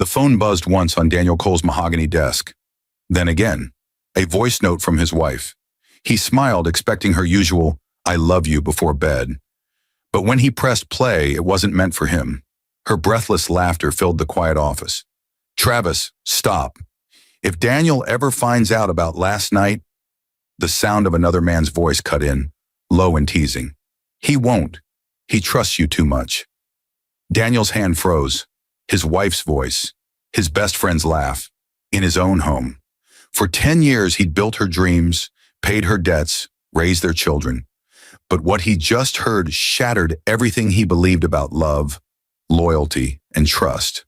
The phone buzzed once on Daniel Cole's mahogany desk. Then again, a voice note from his wife. He smiled, expecting her usual, "I love you" before bed. But when he pressed play, it wasn't meant for him. Her breathless laughter filled the quiet office. "Travis, stop. If Daniel ever finds out about last night," the sound of another man's voice cut in, low and teasing. "He won't. He trusts you too much." Daniel's hand froze. His wife's voice, his best friend's laugh, in his own home. For 10 years, he'd built her dreams, paid her debts, raised their children. But what he just heard shattered everything he believed about love, loyalty, and trust.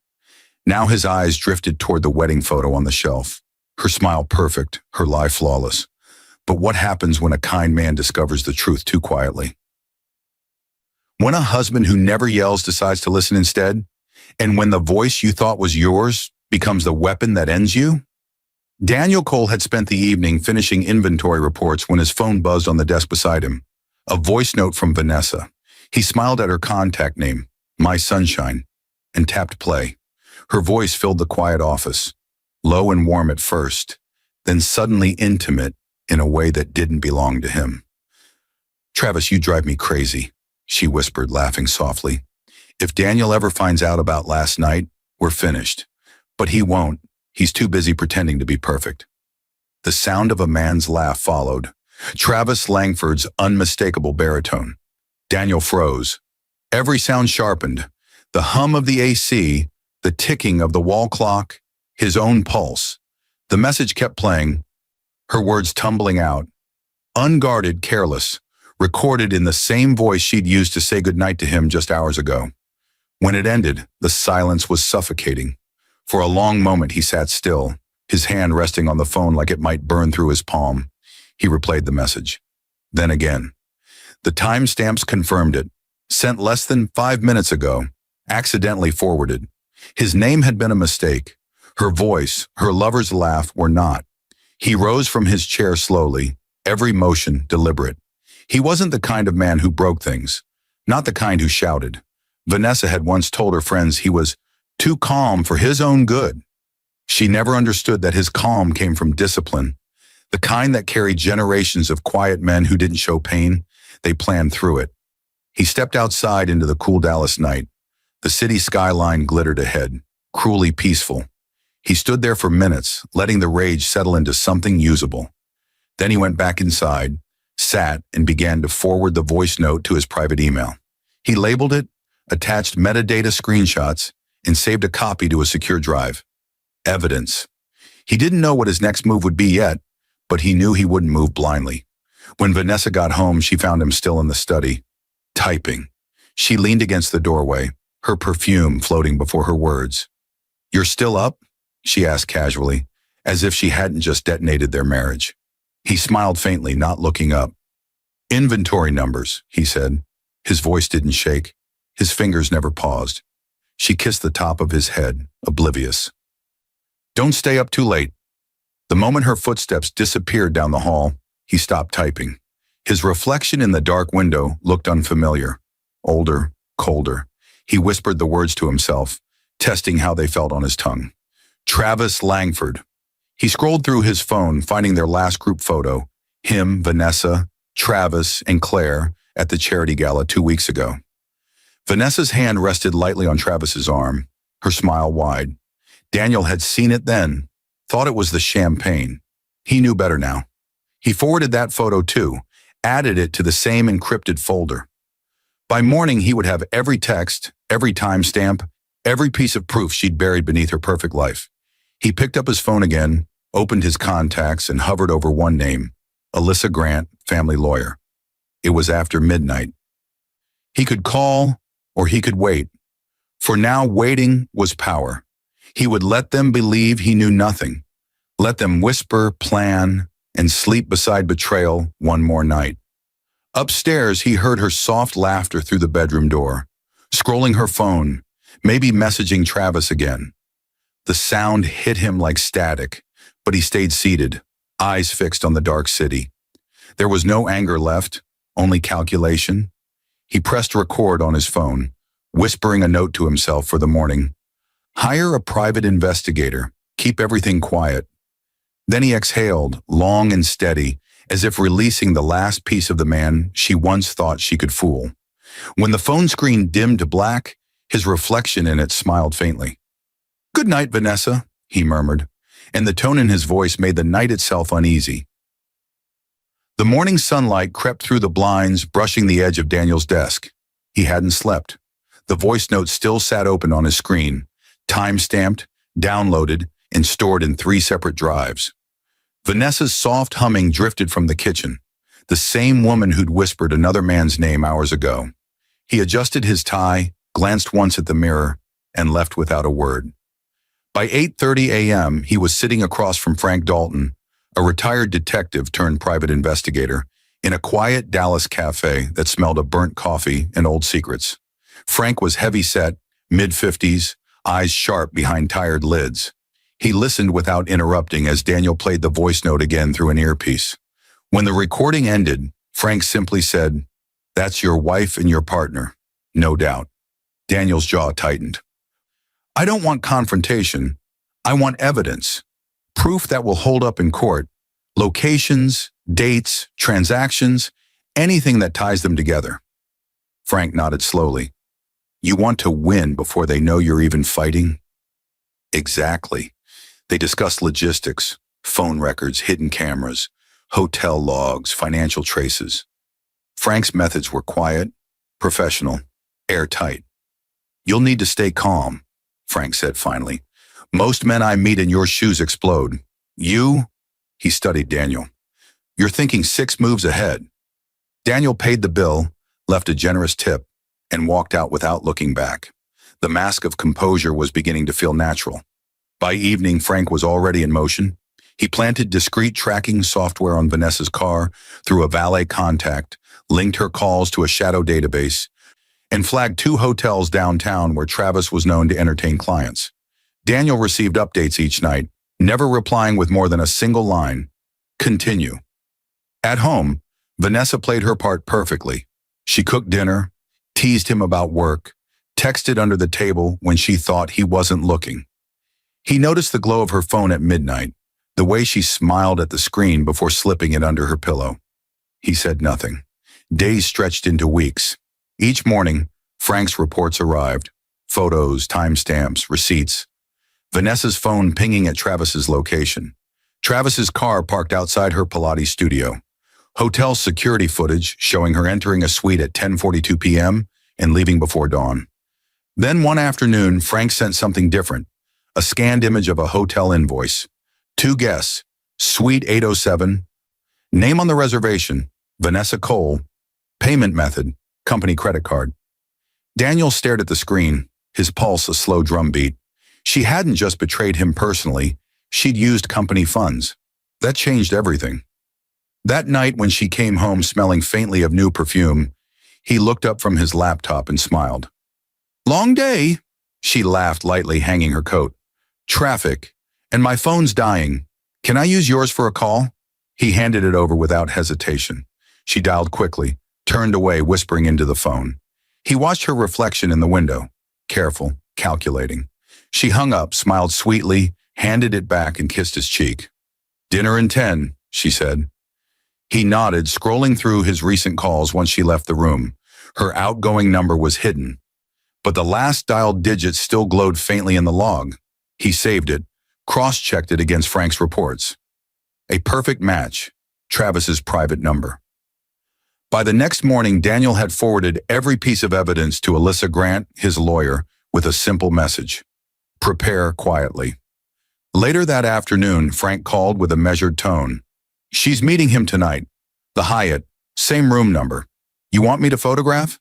Now his eyes drifted toward the wedding photo on the shelf. Her smile perfect, her lie flawless. But what happens when a kind man discovers the truth too quietly? When a husband who never yells decides to listen instead? And when the voice you thought was yours becomes the weapon that ends you? Daniel Cole had spent the evening finishing inventory reports when his phone buzzed on the desk beside him. A voice note from Vanessa. He smiled at her contact name, My Sunshine, and tapped play. Her voice filled the quiet office, low and warm at first, then suddenly intimate in a way that didn't belong to him. "Travis, you drive me crazy," she whispered, laughing softly. "If Daniel ever finds out about last night, we're finished. But he won't. He's too busy pretending to be perfect." The sound of a man's laugh followed. Travis Langford's unmistakable baritone. Daniel froze. Every sound sharpened. The hum of the AC, the ticking of the wall clock, his own pulse. The message kept playing, her words tumbling out. Unguarded, careless, recorded in the same voice she'd used to say goodnight to him just hours ago. When it ended, the silence was suffocating. For a long moment he sat still, his hand resting on the phone like it might burn through his palm. He replayed the message. Then again. The timestamps confirmed it. Sent less than 5 minutes ago. Accidentally forwarded. His name had been a mistake. Her voice, her lover's laugh were not. He rose from his chair slowly, every motion deliberate. He wasn't the kind of man who broke things. Not the kind who shouted. Vanessa had once told her friends he was too calm for his own good. She never understood that his calm came from discipline. The kind that carried generations of quiet men who didn't show pain. They planned through it. He stepped outside into the cool Dallas night. The city skyline glittered ahead, cruelly peaceful. He stood there for minutes, letting the rage settle into something usable. Then he went back inside, sat, and began to forward the voice note to his private email. He labeled it, attached metadata screenshots, and saved a copy to a secure drive. Evidence. He didn't know what his next move would be yet, but he knew he wouldn't move blindly. When Vanessa got home, she found him still in the study, typing. She leaned against the doorway, her perfume floating before her words. "You're still up?" she asked casually, as if she hadn't just detonated their marriage. He smiled faintly, not looking up. "Inventory numbers," he said. His voice didn't shake. His fingers never paused. She kissed the top of his head, oblivious. "Don't stay up too late." The moment her footsteps disappeared down the hall, he stopped typing. His reflection in the dark window looked unfamiliar. Older, colder. He whispered the words to himself, testing how they felt on his tongue. Travis Langford. He scrolled through his phone, finding their last group photo. Him, Vanessa, Travis, and Claire at the charity gala 2 weeks ago. Vanessa's hand rested lightly on Travis's arm, her smile wide. Daniel had seen it then, thought it was the champagne. He knew better now. He forwarded that photo too, added it to the same encrypted folder. By morning, he would have every text, every timestamp, every piece of proof she'd buried beneath her perfect life. He picked up his phone again, opened his contacts, and hovered over one name, Alyssa Grant, family lawyer. It was after midnight. He could call, or he could wait. For now, waiting was power. He would let them believe he knew nothing. Let them whisper, plan, and sleep beside betrayal one more night. Upstairs, he heard her soft laughter through the bedroom door, scrolling her phone, maybe messaging Travis again. The sound hit him like static, but he stayed seated, eyes fixed on the dark city. There was no anger left, only calculation. He pressed record on his phone, whispering a note to himself for the morning. Hire a private investigator. Keep everything quiet. Then he exhaled, long and steady, as if releasing the last piece of the man she once thought she could fool. When the phone screen dimmed to black, his reflection in it smiled faintly. "Good night, Vanessa," he murmured, and the tone in his voice made the night itself uneasy. The morning sunlight crept through the blinds, brushing the edge of Daniel's desk. He hadn't slept. The voice note still sat open on his screen, time-stamped, downloaded, and stored in 3 separate drives. Vanessa's soft humming drifted from the kitchen, the same woman who'd whispered another man's name hours ago. He adjusted his tie, glanced once at the mirror, and left without a word. By 8:30 a.m., he was sitting across from Frank Dalton, a retired detective turned private investigator, in a quiet Dallas cafe that smelled of burnt coffee and old secrets. Frank was heavy-set, mid-50s, eyes sharp behind tired lids. He listened without interrupting as Daniel played the voice note again through an earpiece. When the recording ended, Frank simply said, "That's your wife and your partner, no doubt." Daniel's jaw tightened. "I don't want confrontation. I want evidence. Proof that will hold up in court. Locations, dates, transactions, anything that ties them together." Frank nodded slowly. "You want to win before they know you're even fighting?" "Exactly." They discussed logistics, phone records, hidden cameras, hotel logs, financial traces. Frank's methods were quiet, professional, airtight. "You'll need to stay calm," Frank said finally. "Most men I meet in your shoes explode. You," he studied Daniel, "you're thinking 6 moves ahead." Daniel paid the bill, left a generous tip, and walked out without looking back. The mask of composure was beginning to feel natural. By evening, Frank was already in motion. He planted discreet tracking software on Vanessa's car through a valet contact, linked her calls to a shadow database, and flagged 2 hotels downtown where Travis was known to entertain clients. Daniel received updates each night, never replying with more than a single line, "Continue." At home, Vanessa played her part perfectly. She cooked dinner, teased him about work, texted under the table when she thought he wasn't looking. He noticed the glow of her phone at midnight, the way she smiled at the screen before slipping it under her pillow. He said nothing. Days stretched into weeks. Each morning, Frank's reports arrived. Photos, timestamps, receipts. Vanessa's phone pinging at Travis's location. Travis's car parked outside her Pilates studio. Hotel security footage showing her entering a suite at 10:42 p.m. and leaving before dawn. Then one afternoon, Frank sent something different. A scanned image of a hotel invoice. 2 guests, Suite 807, name on the reservation, Vanessa Cole, payment method, company credit card. Daniel stared at the screen, his pulse a slow drumbeat. She hadn't just betrayed him personally, she'd used company funds. That changed everything. That night when she came home smelling faintly of new perfume, he looked up from his laptop and smiled. "Long day," she laughed lightly, hanging her coat. "Traffic, and my phone's dying. Can I use yours for a call?" He handed it over without hesitation. She dialed quickly, turned away, whispering into the phone. He watched her reflection in the window, careful, calculating. She hung up, smiled sweetly, handed it back, and kissed his cheek. "Dinner in 10, she said. He nodded, scrolling through his recent calls once she left the room. Her outgoing number was hidden, but the last dialed digit still glowed faintly in the log. He saved it, cross-checked it against Frank's reports. A perfect match, Travis's private number. By the next morning, Daniel had forwarded every piece of evidence to Alyssa Grant, his lawyer, with a simple message. Prepare quietly. Later that afternoon, Frank called with a measured tone. "She's meeting him tonight. The Hyatt, same room number. You want me to photograph?"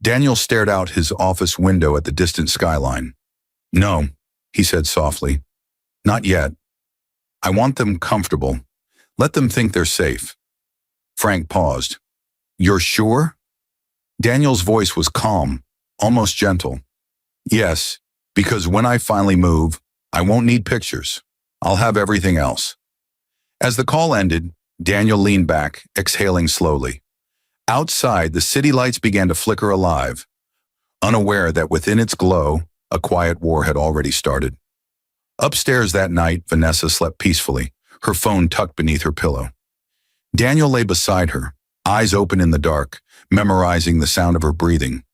Daniel stared out his office window at the distant skyline. "No," he said softly. "Not yet. I want them comfortable. Let them think they're safe." Frank paused. "You're sure?" Daniel's voice was calm, almost gentle. "Yes, because when I finally move, I won't need pictures. I'll have everything else." As the call ended, Daniel leaned back, exhaling slowly. Outside, the city lights began to flicker alive, unaware that within its glow, A quiet war had already started. Upstairs that night, Vanessa slept peacefully, her phone tucked beneath her pillow. Daniel lay beside her, eyes open in the dark, memorizing the sound of her breathing.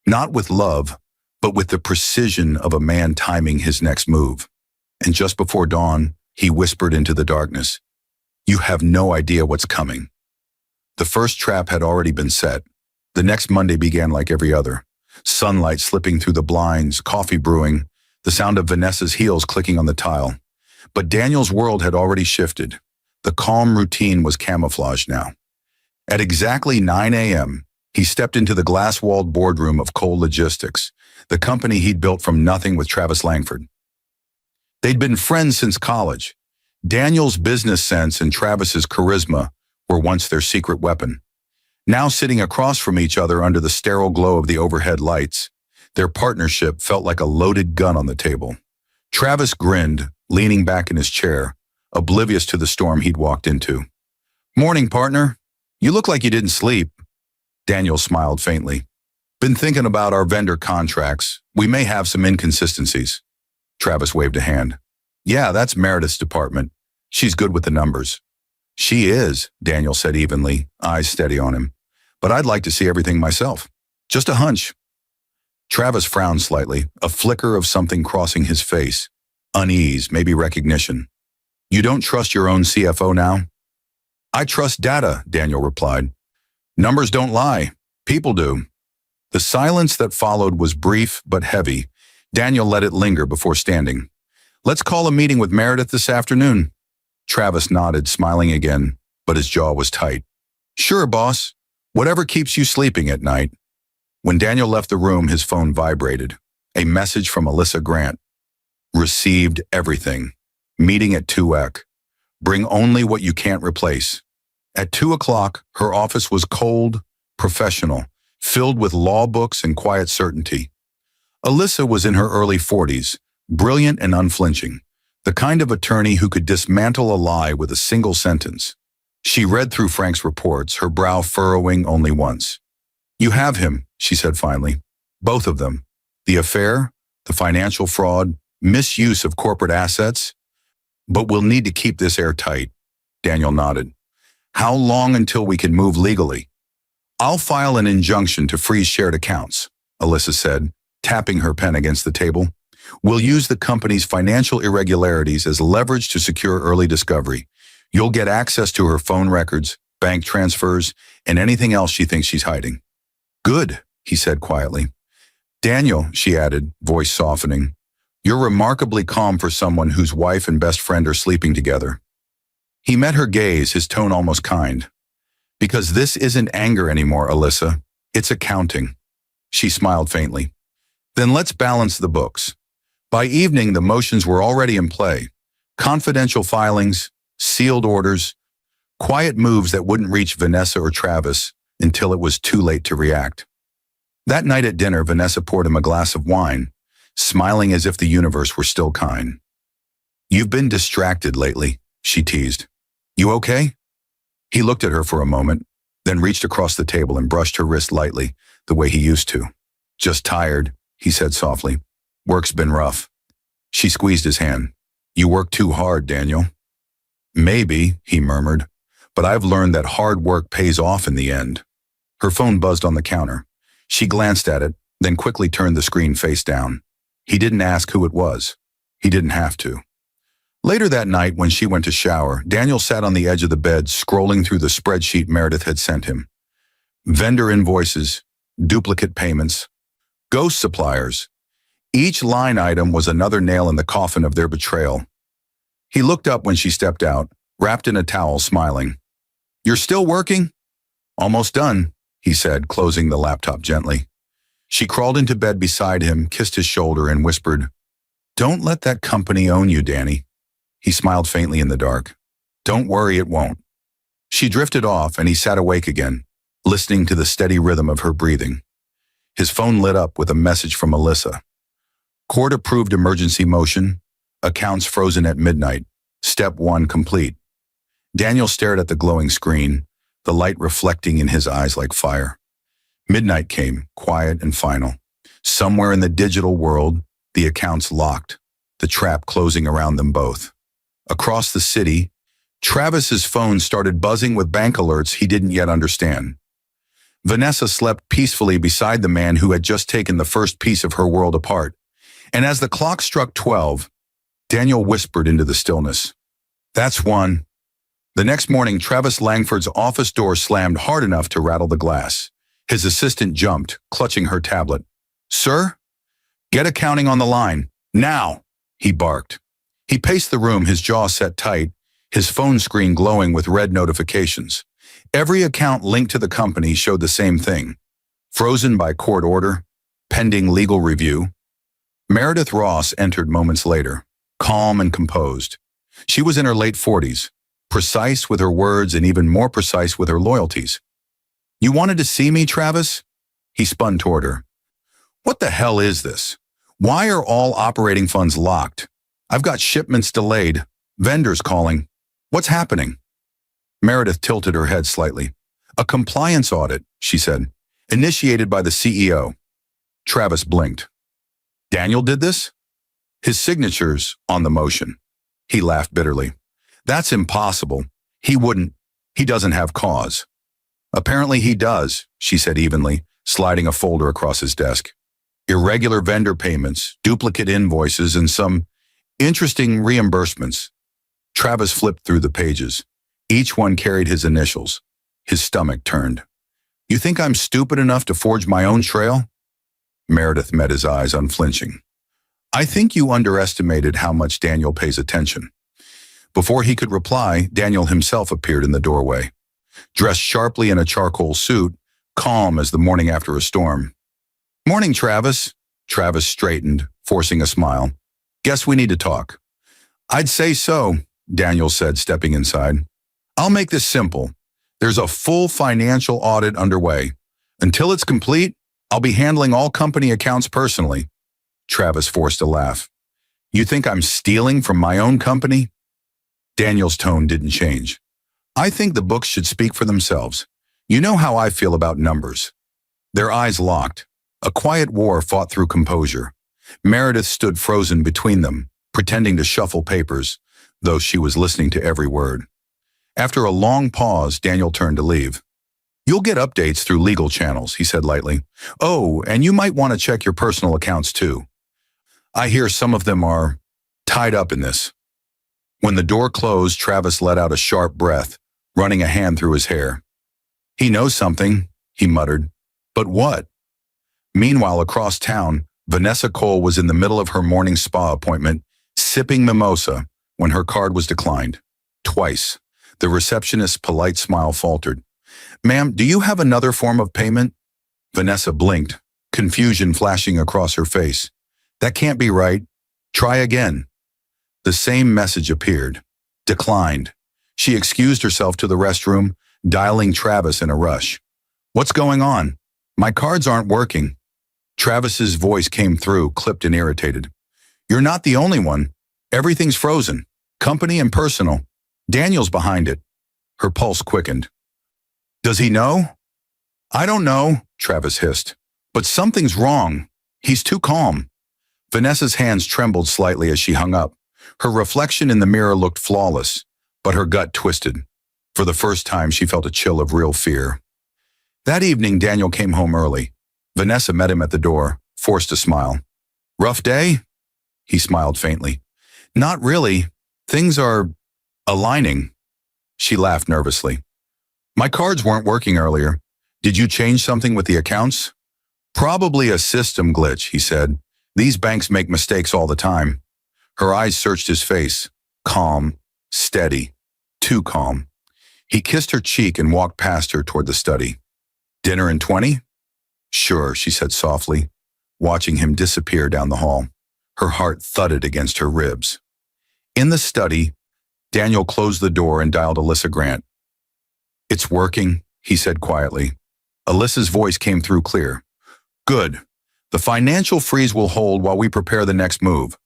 Not with love, but with the precision of a man timing his next move. And just before dawn, he whispered into the darkness, "You have no idea what's coming." The first trap had already been set. The next Monday began like every other. Sunlight slipping through the blinds, coffee brewing, the sound of Vanessa's heels clicking on the tile. But Daniel's world had already shifted. The calm routine was camouflaged now. At exactly 9 a.m., he stepped into the glass-walled boardroom of Cole Logistics, the company he'd built from nothing with Travis Langford. They'd been friends since college. Daniel's business sense and Travis's charisma were once their secret weapon. Now sitting across from each other under the sterile glow of the overhead lights, their partnership felt like a loaded gun on the table. Travis grinned, leaning back in his chair, oblivious to the storm he'd walked into. "Morning, partner. You look like you didn't sleep." Daniel smiled faintly. "Been thinking about our vendor contracts. We may have some inconsistencies." Travis waved a hand. "Yeah, that's Meredith's department. She's good with the numbers." "She is," Daniel said evenly, eyes steady on him. "But I'd like to see everything myself. Just a hunch." Travis frowned slightly, a flicker of something crossing his face. Unease, maybe recognition. "You don't trust your own CFO now?" "I trust data," Daniel replied. "Numbers don't lie. People do." The silence that followed was brief but heavy. Daniel let it linger before standing. "Let's call a meeting with Meredith this afternoon." Travis nodded, smiling again, but his jaw was tight. "Sure, boss. Whatever keeps you sleeping at night." When Daniel left the room, his phone vibrated. A message from Alyssa Grant. "Received everything. Meeting at 2:00. Bring only what you can't replace." At 2:00, her office was cold, professional, filled with law books and quiet certainty. Alyssa was in her early 40s, brilliant and unflinching, the kind of attorney who could dismantle a lie with a single sentence. She read through Frank's reports, her brow furrowing only once. "You have him," she said finally. "Both of them. The affair, the financial fraud, misuse of corporate assets. But we'll need to keep this airtight." Daniel nodded. "How long until we can move legally?" "I'll file an injunction to freeze shared accounts," Alyssa said, tapping her pen against the table. "We'll use the company's financial irregularities as leverage to secure early discovery. You'll get access to her phone records, bank transfers, and anything else she thinks she's hiding." "Good," he said quietly. "Daniel," she added, voice softening, "you're remarkably calm for someone whose wife and best friend are sleeping together." He met her gaze, his tone almost kind. "Because this isn't anger anymore, Alyssa. It's accounting." She smiled faintly. "Then let's balance the books." By evening, the motions were already in play. Confidential filings, sealed orders, quiet moves that wouldn't reach Vanessa or Travis until it was too late to react. That night at dinner, Vanessa poured him a glass of wine, smiling as if the universe were still kind. "You've been distracted lately," she teased. "You okay?" He looked at her for a moment, then reached across the table and brushed her wrist lightly, the way he used to. "Just tired," he said softly. "Work's been rough." She squeezed his hand. "You work too hard, Daniel." "Maybe," he murmured, "but I've learned that hard work pays off in the end." Her phone buzzed on the counter. She glanced at it, then quickly turned the screen face down. He didn't ask who it was. He didn't have to. Later that night, when she went to shower, Daniel sat on the edge of the bed, scrolling through the spreadsheet Meredith had sent him. Vendor invoices, duplicate payments, ghost suppliers. Each line item was another nail in the coffin of their betrayal. He looked up when she stepped out, wrapped in a towel, smiling. "You're still working?" "Almost done," he said, closing the laptop gently. She crawled into bed beside him, kissed his shoulder, and whispered, "Don't let that company own you, Danny." He smiled faintly in the dark. "Don't worry, it won't." She drifted off, and he sat awake again, listening to the steady rhythm of her breathing. His phone lit up with a message from Alyssa. "Court-approved emergency motion. Accounts frozen at midnight. Step 1 complete." Daniel stared at the glowing screen, the light reflecting in his eyes like fire. Midnight came, quiet and final. Somewhere in the digital world, the accounts locked, the trap closing around them both. Across the city, Travis's phone started buzzing with bank alerts he didn't yet understand. Vanessa slept peacefully beside the man who had just taken the first piece of her world apart. And as the clock struck 12, Daniel whispered into the stillness, "That's one." The next morning, Travis Langford's office door slammed hard enough to rattle the glass. His assistant jumped, clutching her tablet. "Sir? Get accounting on the line. Now!" he barked. He paced the room, his jaw set tight, his phone screen glowing with red notifications. Every account linked to the company showed the same thing. Frozen by court order, pending legal review. Meredith Ross entered moments later, calm and composed. She was in her late 40s, precise with her words and even more precise with her loyalties. "You wanted to see me, Travis?" He spun toward her. "What the hell is this? Why are all operating funds locked? I've got shipments delayed, vendors calling. What's happening?" Meredith tilted her head slightly. "A compliance audit," she said, "initiated by the CEO." Travis blinked. "Daniel did this?" "His signature's on the motion." He laughed bitterly. "That's impossible. He wouldn't. He doesn't have cause." "Apparently he does," she said evenly, sliding a folder across his desk. "Irregular vendor payments, duplicate invoices, and some interesting reimbursements." Travis flipped through the pages. Each one carried his initials. His stomach turned. "You think I'm stupid enough to forge my own trail?" Meredith met his eyes, unflinching. "I think you underestimated how much Daniel pays attention." Before he could reply, Daniel himself appeared in the doorway. Dressed sharply in a charcoal suit, calm as the morning after a storm. "Morning, Travis." Travis straightened, forcing a smile. "Guess we need to talk." "I'd say so," Daniel said, stepping inside. "I'll make this simple. There's a full financial audit underway. Until it's complete, I'll be handling all company accounts personally." Travis forced a laugh. "You think I'm stealing from my own company?" Daniel's tone didn't change. "I think the books should speak for themselves. You know how I feel about numbers." Their eyes locked. A quiet war fought through composure. Meredith stood frozen between them, pretending to shuffle papers, though she was listening to every word. After a long pause, Daniel turned to leave. "You'll get updates through legal channels," he said lightly. "Oh, and you might want to check your personal accounts too. I hear some of them are tied up in this." When the door closed, Travis let out a sharp breath, running a hand through his hair. "He knows something," he muttered. "But what?" Meanwhile, across town, Vanessa Cole was in the middle of her morning spa appointment, sipping mimosa, when her card was declined. Twice. The receptionist's polite smile faltered. "Ma'am, do you have another form of payment?" Vanessa blinked, confusion flashing across her face. "That can't be right. Try again." The same message appeared. Declined. She excused herself to the restroom, dialing Travis in a rush. "What's going on? My cards aren't working." Travis's voice came through, clipped and irritated. "You're not the only one. Everything's frozen. Company and personal. Daniel's behind it." Her pulse quickened. "Does he know?" "I don't know," Travis hissed. "But something's wrong. He's too calm." Vanessa's hands trembled slightly as she hung up. Her reflection in the mirror looked flawless, but her gut twisted. For the first time, she felt a chill of real fear. That evening, Daniel came home early. Vanessa met him at the door, forced a smile. "Rough day?" He smiled faintly. "Not really. Things are aligning." She laughed nervously. "My cards weren't working earlier. Did you change something with the accounts?" "Probably a system glitch," he said. "These banks make mistakes all the time." Her eyes searched his face. Calm, steady, too calm. He kissed her cheek and walked past her toward the study. "Dinner in 20? "Sure," she said softly, watching him disappear down the hall. Her heart thudded against her ribs. In the study, Daniel closed the door and dialed Alyssa Grant. "It's working," he said quietly. Alyssa's voice came through clear. "Good. The financial freeze will hold while we prepare the next move.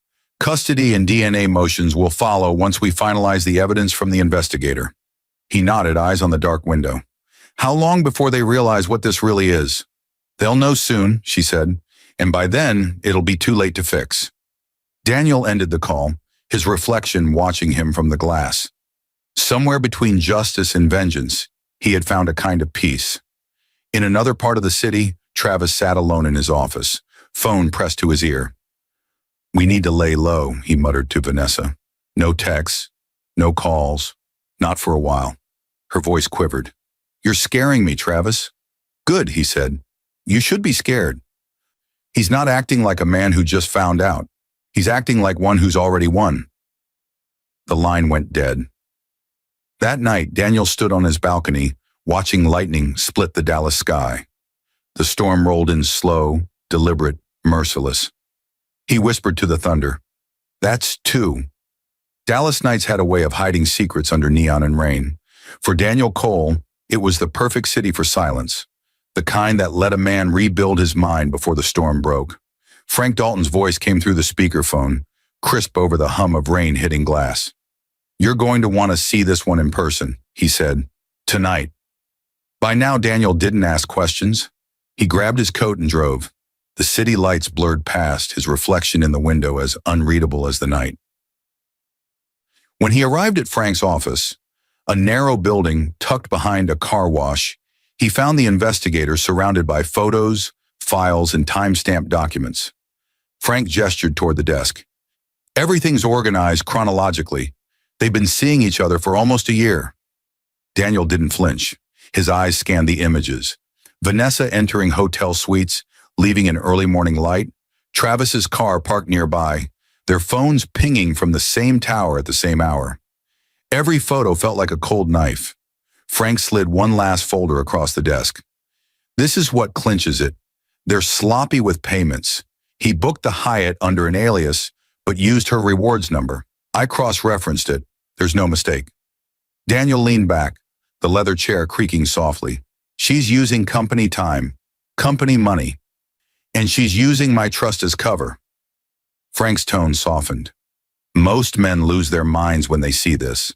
Custody and DNA motions will follow once we finalize the evidence from the investigator." He nodded, eyes on the dark window. "How long before they realize what this really is?" "They'll know soon," she said. And by then, it'll be too late to fix. Daniel ended the call, his reflection watching him from the glass. Somewhere between justice and vengeance, he had found a kind of peace. In another part of the city, Travis sat alone in his office, phone pressed to his ear. "We need to lay low," he muttered to Vanessa. "No texts, no calls, not for a while." Her voice quivered. "You're scaring me, Travis." "Good," he said. "You should be scared." He's not acting like a man who just found out. He's acting like one who's already won. The line went dead. That night, Daniel stood on his balcony, watching lightning split the Dallas sky. The storm rolled in slow, deliberate, merciless. He whispered to the thunder, "That's two." Dallas nights had a way of hiding secrets under neon and rain. For Daniel Cole, it was the perfect city for silence, the kind that let a man rebuild his mind before the storm broke. Frank Dalton's voice came through the speakerphone, crisp over the hum of rain hitting glass. "You're going to want to see this one in person," he said. "Tonight." By now, Daniel didn't ask questions. He grabbed his coat and drove. The city lights blurred past, his reflection in the window as unreadable as the night. When he arrived at Frank's office, a narrow building tucked behind a car wash, he found the investigator surrounded by photos, files, and time-stamped documents. Frank gestured toward the desk. "Everything's organized chronologically. They've been seeing each other for almost a year." Daniel didn't flinch. His eyes scanned the images. Vanessa entering hotel suites, leaving in early morning light, Travis's car parked nearby, their phones pinging from the same tower at the same hour. Every photo felt like a cold knife. Frank slid one last folder across the desk. "This is what clinches it. They're sloppy with payments. He booked the Hyatt under an alias, but used her rewards number. I cross-referenced it. There's no mistake." Daniel leaned back, the leather chair creaking softly. "She's using company time, company money, and she's using my trust as cover." Frank's tone softened. "Most men lose their minds when they see this."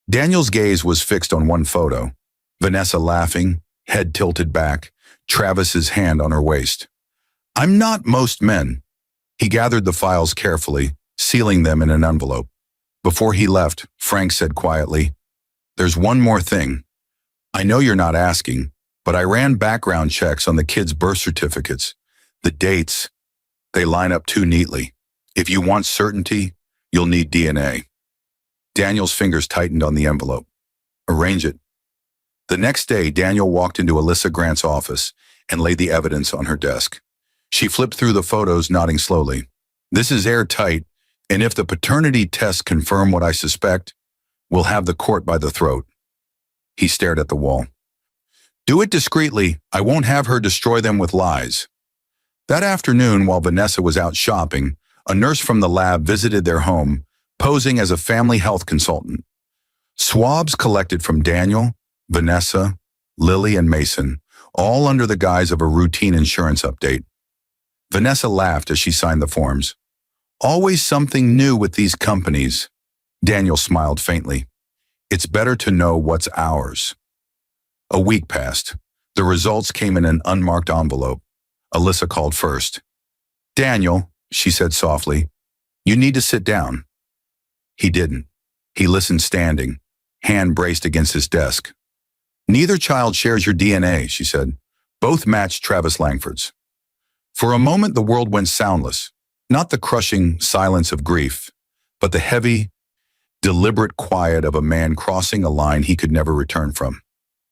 Daniel's gaze was fixed on one photo, Vanessa laughing, head tilted back, Travis's hand on her waist. "I'm not most men." He gathered the files carefully, sealing them in an envelope. Before he left, Frank said quietly, "There's one more thing. I know you're not asking, but I ran background checks on the kids' birth certificates. The dates, they line up too neatly. If you want certainty, you'll need DNA." Daniel's fingers tightened on the envelope. "Arrange it." The next day, Daniel walked into Alyssa Grant's office and laid the evidence on her desk. She flipped through the photos, nodding slowly. "This is airtight, and if the paternity tests confirm what I suspect, we'll have the court by the throat." He stared at the wall. "Do it discreetly. I won't have her destroy them with lies." That afternoon, while Vanessa was out shopping, a nurse from the lab visited their home, posing as a family health consultant. Swabs collected from Daniel, Vanessa, Lily, and Mason, all under the guise of a routine insurance update. Vanessa laughed as she signed the forms. "Always something new with these companies." Daniel smiled faintly. "It's better to know what's ours." A week passed. The results came in an unmarked envelope. Alyssa called first. "Daniel," she said softly, "you need to sit down." He didn't. He listened standing, hand braced against his desk. "Neither child shares your DNA," she said. "Both match Travis Langford's." For a moment, the world went soundless, not the crushing silence of grief, but the heavy, deliberate quiet of a man crossing a line he could never return from.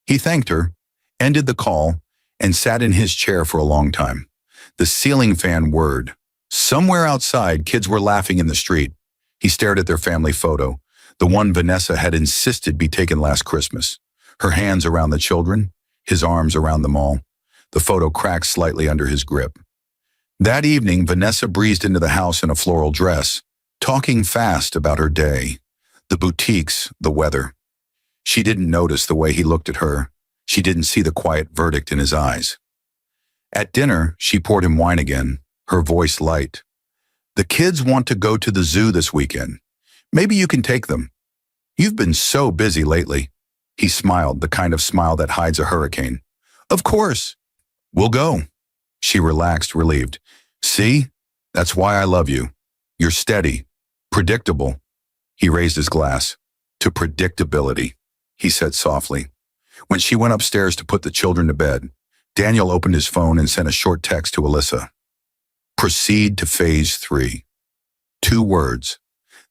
He thanked her, ended the call, and sat in his chair for a long time. The ceiling fan whirred. Somewhere outside, kids were laughing in the street. He stared at their family photo, the one Vanessa had insisted be taken last Christmas. Her hands around the children, his arms around them all. The photo cracked slightly under his grip. That evening, Vanessa breezed into the house in a floral dress, talking fast about her day, the boutiques, the weather. She didn't notice the way he looked at her. She didn't see the quiet verdict in his eyes. At dinner, she poured him wine again, her voice light. "The kids want to go to the zoo this weekend. Maybe you can take them. You've been so busy lately." He smiled, the kind of smile that hides a hurricane. "Of course. We'll go." She relaxed, relieved. See? That's why I love you. You're steady, predictable. He raised his glass. To predictability, he said softly. When she went upstairs to put the children to bed, Daniel opened his phone and sent a short text to Alyssa. Proceed to phase 3. 2 words.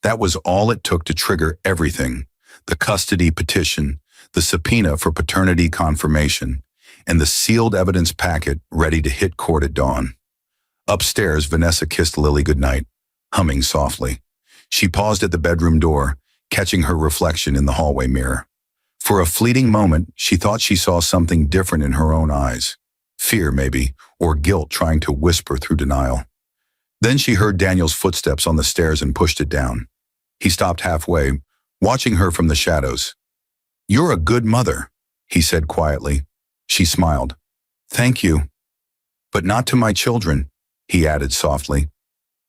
That was all it took to trigger everything. The custody petition, the subpoena for paternity confirmation, and the sealed evidence packet ready to hit court at dawn. Upstairs, Vanessa kissed Lily goodnight, humming softly. She paused at the bedroom door, catching her reflection in the hallway mirror. For a fleeting moment, she thought she saw something different in her own eyes. Fear, maybe, or guilt trying to whisper through denial. Then she heard Daniel's footsteps on the stairs and pushed it down. He stopped halfway, watching her from the shadows. "You're a good mother," he said quietly. She smiled. "Thank you." "But not to my children," he added softly.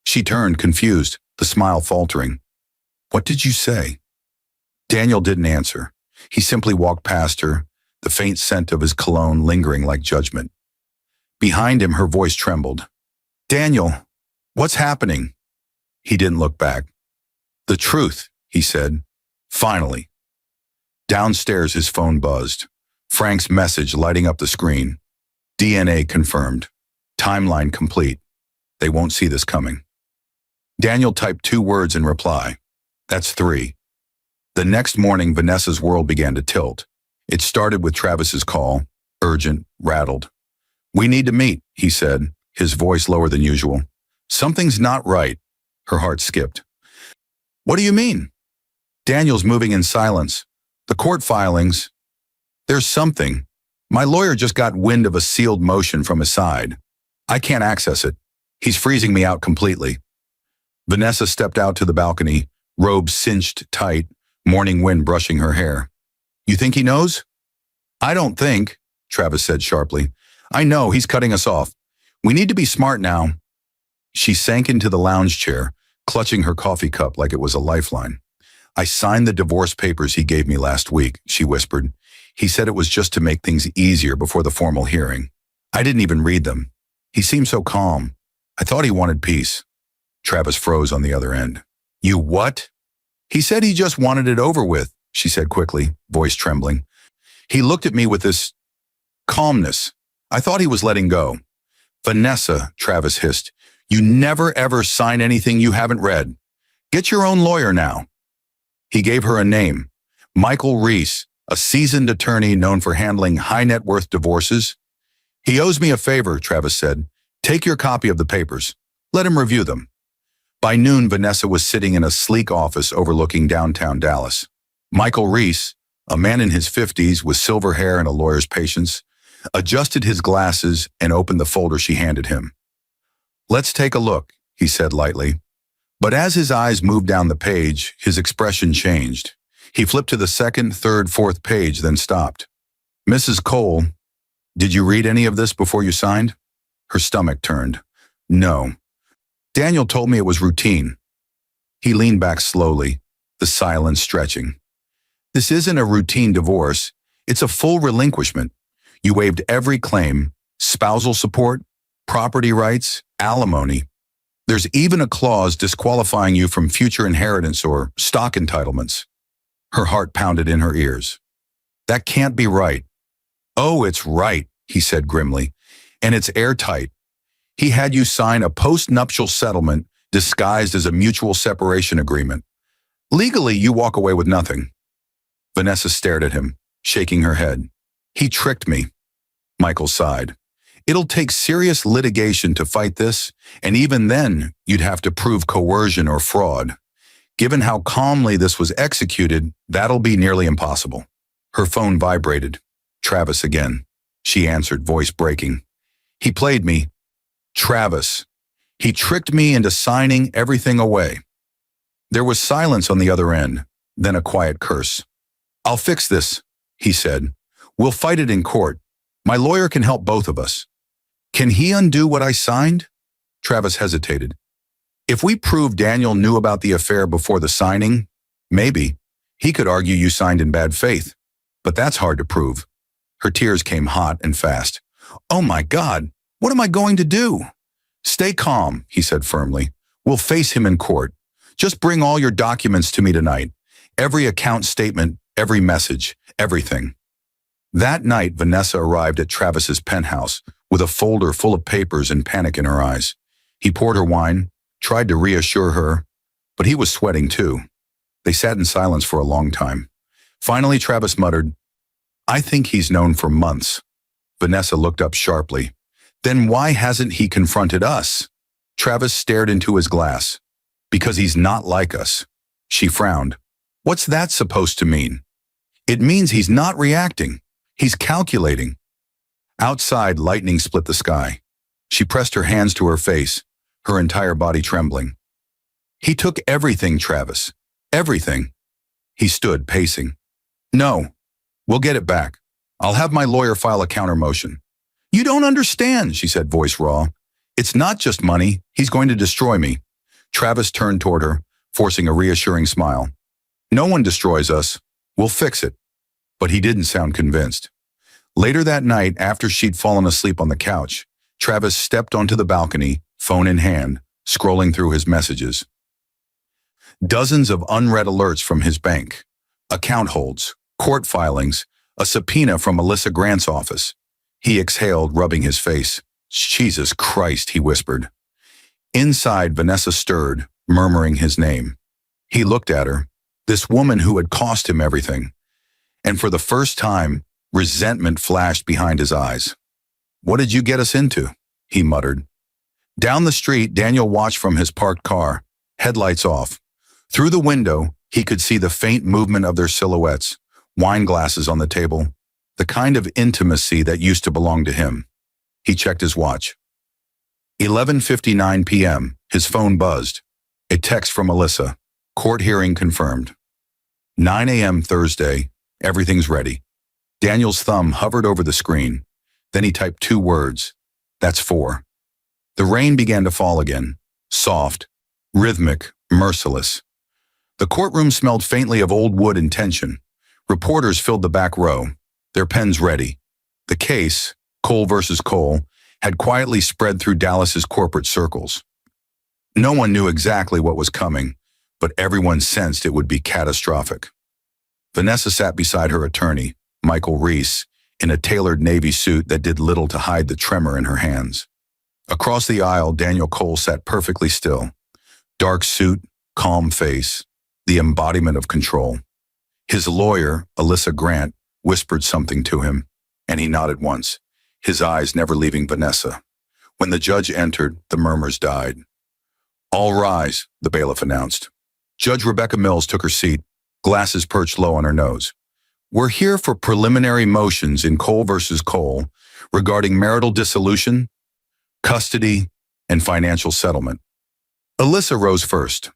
She turned, confused, the smile faltering. "What did you say?" Daniel didn't answer. He simply walked past her, the faint scent of his cologne lingering like judgment. Behind him, her voice trembled. "Daniel, what's happening?" He didn't look back. "The truth," he said. "Finally." Downstairs, his phone buzzed. Frank's message lighting up the screen. DNA confirmed. Timeline complete. They won't see this coming. Daniel typed 2 words in reply. That's 3. The next morning, Vanessa's world began to tilt. It started with Travis's call, urgent, rattled. "We need to meet," he said, his voice lower than usual. "Something's not right." Her heart skipped. "What do you mean?" Daniel's moving in silence. "The court filings. There's something. My lawyer just got wind of a sealed motion from his side. I can't access it. He's freezing me out completely." Vanessa stepped out to the balcony, robe cinched tight, morning wind brushing her hair. "You think he knows?" "I don't think," Travis said sharply. "I know he's cutting us off. We need to be smart now." She sank into the lounge chair, clutching her coffee cup like it was a lifeline. "I signed the divorce papers he gave me last week," she whispered. "He said it was just to make things easier before the formal hearing. I didn't even read them. He seemed so calm. I thought he wanted peace." Travis froze on the other end. "You what?" "He said he just wanted it over with," she said quickly, voice trembling. "He looked at me with this calmness. I thought he was letting go." "Vanessa," Travis hissed, "you never ever sign anything you haven't read. Get your own lawyer now." He gave her a name, Michael Reese, a seasoned attorney known for handling high-net-worth divorces. "He owes me a favor," Travis said. "Take your copy of the papers. Let him review them." By noon, Vanessa was sitting in a sleek office overlooking downtown Dallas. Michael Reese, a man in his 50s with silver hair and a lawyer's patience, adjusted his glasses and opened the folder she handed him. "Let's take a look," he said lightly. But as his eyes moved down the page, his expression changed. He flipped to the 2nd, 3rd, 4th page, then stopped. "Mrs. Cole, did you read any of this before you signed?" Her stomach turned. "No. Daniel told me it was routine." He leaned back slowly, the silence stretching. "This isn't a routine divorce. It's a full relinquishment. You waived every claim, spousal support, property rights, alimony. There's even a clause disqualifying you from future inheritance or stock entitlements." Her heart pounded in her ears. "That can't be right." "Oh, it's right," he said grimly, "and it's airtight. He had you sign a post-nuptial settlement disguised as a mutual separation agreement. Legally, you walk away with nothing." Vanessa stared at him, shaking her head. "He tricked me." Michael sighed. "It'll take serious litigation to fight this, and even then, you'd have to prove coercion or fraud. Given how calmly this was executed, that'll be nearly impossible." Her phone vibrated. Travis again. She answered, voice breaking. "He played me. Travis. He tricked me into signing everything away." There was silence on the other end, then a quiet curse. "I'll fix this," he said. "We'll fight it in court. My lawyer can help both of us." "Can he undo what I signed?" Travis hesitated. "If we prove Daniel knew about the affair before the signing, maybe. He could argue you signed in bad faith. But that's hard to prove." Her tears came hot and fast. "Oh my God, What am I going to do? Stay calm, he said firmly. We'll face him in court. Just bring all your documents to me tonight. Every account statement, every message, everything. That night, Vanessa arrived at Travis's penthouse with a folder full of papers and panic in her eyes. He poured her wine, tried to reassure her, but he was sweating too. They sat in silence for a long time. Finally, Travis muttered, I think he's known for months. Vanessa looked up sharply. Then why hasn't he confronted us? Travis stared into his glass. Because he's not like us. She frowned. What's that supposed to mean? It means he's not reacting. He's calculating. Outside, lightning split the sky. She pressed her hands to her face, her entire body trembling. He took everything, Travis. Everything. He stood, pacing. No, we'll get it back. I'll have my lawyer file a counter motion. You don't understand, she said, voice raw. It's not just money. He's going to destroy me. Travis turned toward her, forcing a reassuring smile. No one destroys us. We'll fix it. But he didn't sound convinced. Later that night, after she'd fallen asleep on the couch, Travis stepped onto the balcony, phone in hand, scrolling through his messages. Dozens of unread alerts from his bank, account holds, court filings, a subpoena from Melissa Grant's office. He exhaled, rubbing his face. Jesus Christ, he whispered. Inside, Vanessa stirred, murmuring his name. He looked at her, this woman who had cost him everything. And for the first time, resentment flashed behind his eyes. What did you get us into? He muttered. Down the street, Daniel watched from his parked car, headlights off. Through the window, he could see the faint movement of their silhouettes, wine glasses on the table, the kind of intimacy that used to belong to him. He checked his watch. 11:59 p.m., his phone buzzed. A text from Melissa. Court hearing confirmed. 9 a.m. Thursday, everything's ready. Daniel's thumb hovered over the screen. Then he typed 2 words. That's 4. The rain began to fall again, soft, rhythmic, merciless. The courtroom smelled faintly of old wood and tension. Reporters filled the back row, their pens ready. The case, Cole versus Cole, had quietly spread through Dallas's corporate circles. No one knew exactly what was coming, but everyone sensed it would be catastrophic. Vanessa sat beside her attorney, Michael Reese, in a tailored navy suit that did little to hide the tremor in her hands. Across the aisle, Daniel Cole sat perfectly still. Dark suit, calm face, the embodiment of control. His lawyer, Alyssa Grant, whispered something to him, and he nodded once, his eyes never leaving Vanessa. When the judge entered, the murmurs died. All rise, the bailiff announced. Judge Rebecca Mills took her seat, glasses perched low on her nose. We're here for preliminary motions in Cole versus Cole regarding marital dissolution, custody, and financial settlement. Alyssa rose first.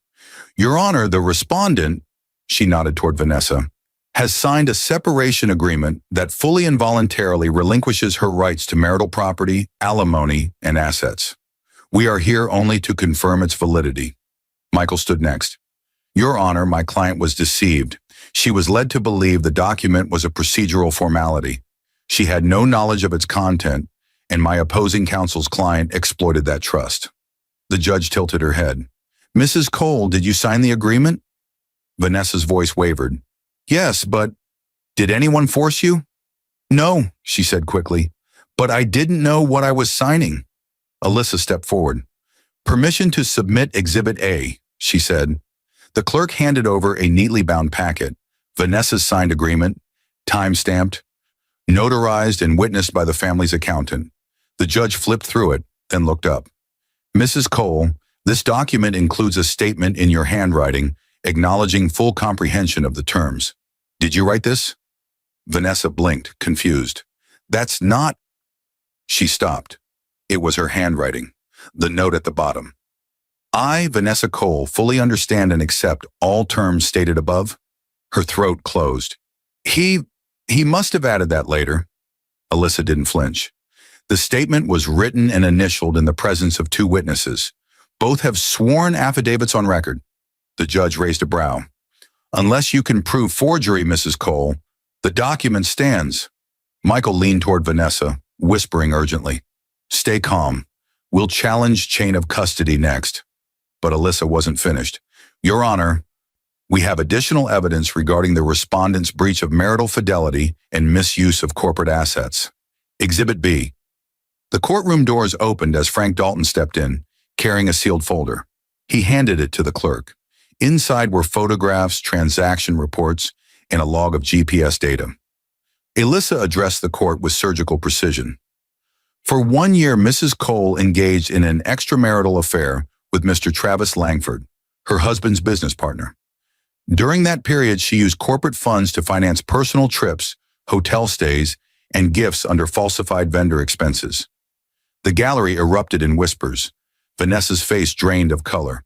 Your Honor, the respondent, she nodded toward Vanessa, has signed a separation agreement that fully and voluntarily relinquishes her rights to marital property, alimony, and assets. We are here only to confirm its validity. Michael stood next. Your Honor, my client was deceived. She was led to believe the document was a procedural formality. She had no knowledge of its content, and my opposing counsel's client exploited that trust. The judge tilted her head. Mrs. Cole, did you sign the agreement? Vanessa's voice wavered. Yes, but did anyone force you? No, she said quickly, but I didn't know what I was signing. Alyssa stepped forward. Permission to submit Exhibit A, she said. The clerk handed over a neatly bound packet, Vanessa's signed agreement, time-stamped, notarized and witnessed by the family's accountant. The judge flipped through it, then looked up. Mrs. Cole, this document includes a statement in your handwriting acknowledging full comprehension of the terms. Did you write this? Vanessa blinked, confused. That's not... She stopped. It was her handwriting, the note at the bottom. I, Vanessa Cole, fully understand and accept all terms stated above. Her throat closed. He must have added that later. Alyssa didn't flinch. The statement was written and initialed in the presence of 2 witnesses. Both have sworn affidavits on record. The judge raised a brow. Unless you can prove forgery, Mrs. Cole, the document stands. Michael leaned toward Vanessa, whispering urgently. Stay calm. We'll challenge chain of custody next. But Alyssa wasn't finished. Your Honor, we have additional evidence regarding the respondent's breach of marital fidelity and misuse of corporate assets. Exhibit B. The courtroom doors opened as Frank Dalton stepped in, carrying a sealed folder. He handed it to the clerk. Inside were photographs, transaction reports, and a log of GPS data. Alyssa addressed the court with surgical precision. For 1 year, Mrs. Cole engaged in an extramarital affair with Mr. Travis Langford, her husband's business partner. During that period, she used corporate funds to finance personal trips, hotel stays, and gifts under falsified vendor expenses. The gallery erupted in whispers. Vanessa's face drained of color.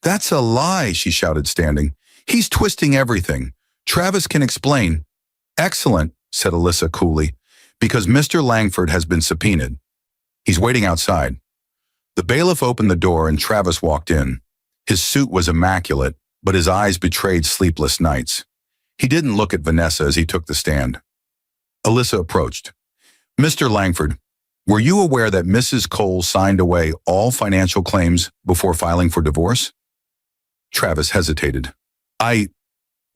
"That's a lie," she shouted, standing. "He's twisting everything. Travis can explain." "Excellent," said Alyssa coolly, "because Mr. Langford has been subpoenaed. He's waiting outside." The bailiff opened the door and Travis walked in. His suit was immaculate, but his eyes betrayed sleepless nights. He didn't look at Vanessa as he took the stand. Alyssa approached. "Mr. Langford, were you aware that Mrs. Cole signed away all financial claims before filing for divorce?" Travis hesitated. I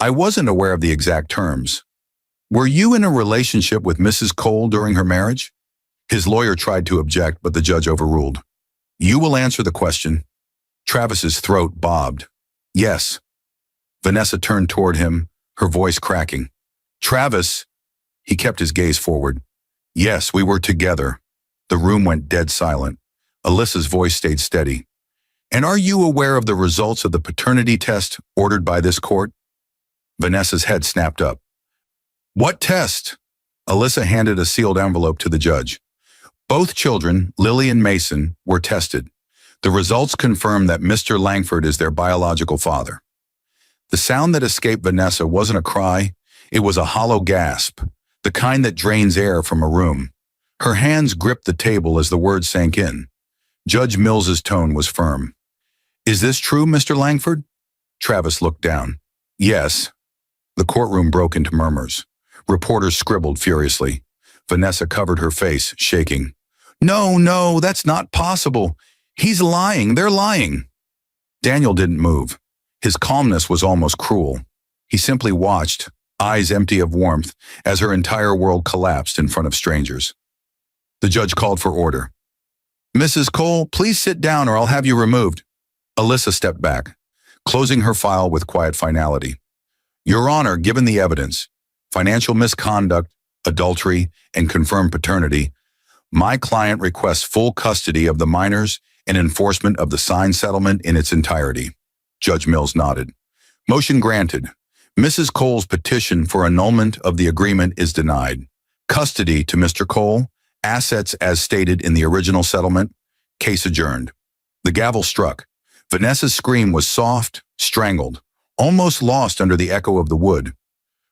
wasn't aware of the exact terms. Were you in a relationship with Mrs. Cole during her marriage?" His lawyer tried to object, but the judge overruled. "You will answer the question." Travis's throat bobbed. "Yes." Vanessa turned toward him, her voice cracking. "Travis," he kept his gaze forward. "Yes, we were together." The room went dead silent. Alyssa's voice stayed steady. "And are you aware of the results of the paternity test ordered by this court?" Vanessa's head snapped up. "What test?" Alyssa handed a sealed envelope to the judge. "Both children, Lily and Mason, were tested. The results confirm that Mr. Langford is their biological father." The sound that escaped Vanessa wasn't a cry, it was a hollow gasp, the kind that drains air from a room. Her hands gripped the table as the words sank in. Judge Mills's tone was firm. "Is this true, Mr. Langford?" Travis looked down. "Yes." The courtroom broke into murmurs. Reporters scribbled furiously. Vanessa covered her face, shaking. No, that's not possible. He's lying, they're lying." Daniel didn't move. His calmness was almost cruel. He simply watched, eyes empty of warmth, as her entire world collapsed in front of strangers. The judge called for order. "Mrs. Cole, please sit down or I'll have you removed." Alyssa stepped back, closing her file with quiet finality. "Your Honor, given the evidence, financial misconduct, adultery, and confirmed paternity, my client requests full custody of the minors and enforcement of the signed settlement in its entirety." Judge Mills nodded. "Motion granted. Mrs. Cole's petition for annulment of the agreement is denied. Custody to Mr. Cole, assets as stated in the original settlement, case adjourned." The gavel struck. Vanessa's scream was soft, strangled, almost lost under the echo of the wood.